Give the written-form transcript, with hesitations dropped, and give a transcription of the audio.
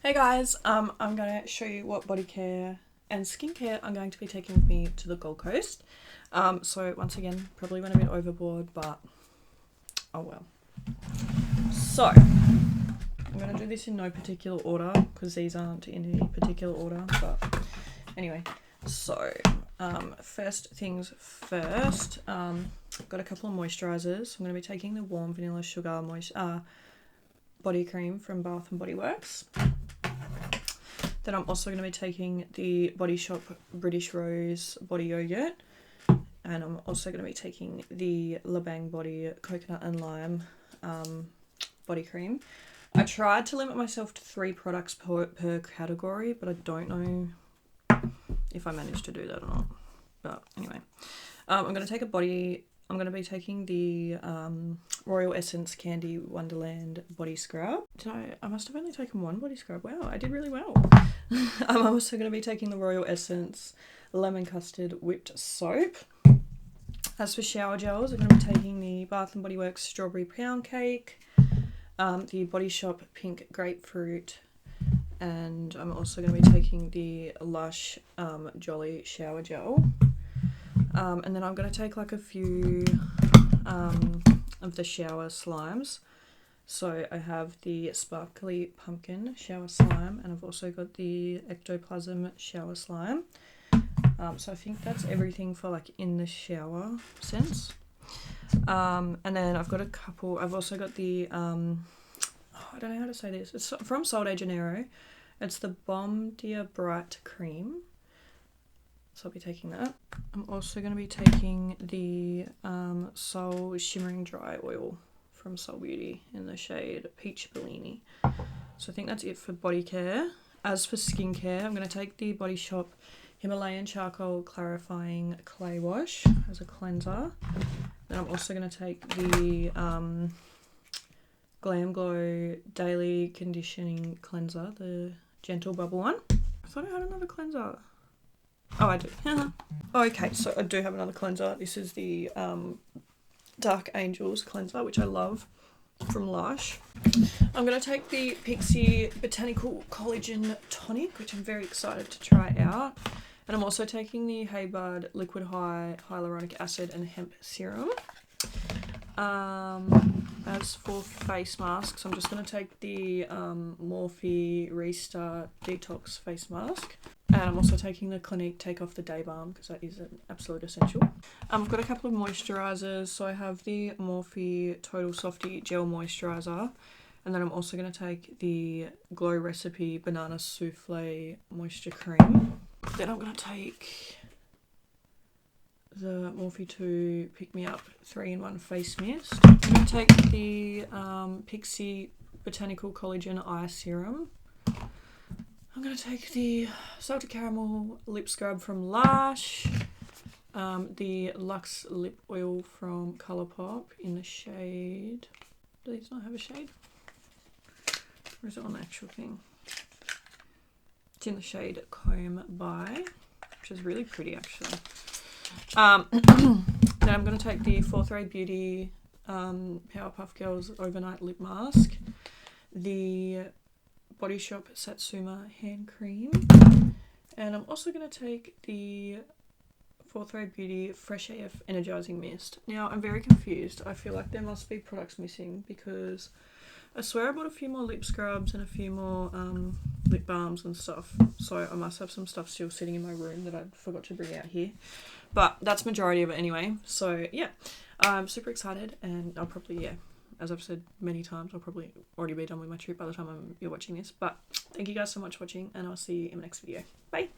Hey guys, I'm going to show you what body care and skincare I'm going to be taking with me to the Gold Coast. So once again, probably went a bit overboard, but oh well. So I'm going to do this in no particular order because these aren't in any particular order, but anyway. So first things first, got a couple of moisturizers. I'm going to be taking the Warm Vanilla Sugar body cream from Bath and Body Works. Then I'm also going to be taking the Body Shop British Rose Body Yogurt. And I'm also going to be taking the La Bang Body Coconut and Lime body cream. I tried to limit myself to 3 products per category, but I don't know if I managed to do that or not. But anyway, I'm going to take I'm going to be taking the Royal Essence Candy Wonderland body scrub. I must have only taken one body scrub. Wow, I did really well. I'm also going to be taking the Royal Essence Lemon Custard Whipped Soap. As for shower gels, I'm going to be taking the Bath and Body Works Strawberry Pound Cake, the Body Shop Pink Grapefruit, and I'm also going to be taking the Lush Jolly Shower Gel. And then I'm going to take like a few of the shower slimes. So I have the Sparkly Pumpkin Shower Slime, and I've also got the Ectoplasm Shower Slime. So I think that's everything for like in the shower sense. And then I've got I've also got the, I don't know how to say this. It's from Sol de Janeiro. It's the Baume de Bright Cream. So I'll be taking that. I'm also going to be taking the Sol Shimmering Dry Oil from Sol Beauty in the shade Peach Bellini. So I think that's it for body care. As for skincare, I'm going to take the Body Shop Himalayan Charcoal Clarifying Clay Wash as a cleanser. Then I'm also going to take the Glam Glow Daily Conditioning Cleanser, the Gentle Bubble one. I thought I had another cleanser. Oh, I do. Okay, so I do have another cleanser. This is the Dark Angels cleanser, which I love, from Lush. I'm going to take the Pixi Botanical Collagen Tonic, which I'm very excited to try out. And I'm also taking the Hey Bud Liquid High Hyaluronic Acid and Hemp Serum. As for face masks, I'm just going to take the Morphe Restart Detox face mask. And I'm also taking the Clinique Take Off the Day Balm because that is an absolute essential. I've got a couple of moisturisers. So I have the Morphe Total Softy Gel Moisturiser. And then I'm also going to take the Glow Recipe Banana Souffle Moisture Cream. Then I'm going to take the Morphe 2 Pick Me Up 3-in-1 Face Mist. I'm going to take the Pixi Botanical Collagen Eye Serum. I'm going to take the Salted Caramel Lip Scrub from Lush, the Luxe Lip Oil from Colourpop in the shade... Do these not have a shade? Or is it on the actual thing? It's in the shade Comb By, which is really pretty actually. Then I'm going to take the Fourth Ray Beauty Powerpuff Girls Overnight Lip Mask, the Body Shop Satsuma Hand Cream, and I'm also going to take the Fourth Ray Beauty Fresh AF Energizing Mist. Now I'm very confused. I feel like there must be products missing because I swear I bought a few more lip scrubs and a few more lip balms and stuff. So I must have some stuff still sitting in my room that I forgot to bring out here. But that's majority of it anyway. So yeah, I'm super excited, and I'll probably, as I've said many times, I'll probably already be done with my trip by the time you're watching this. But thank you guys so much for watching, and I'll see you in my next video. Bye!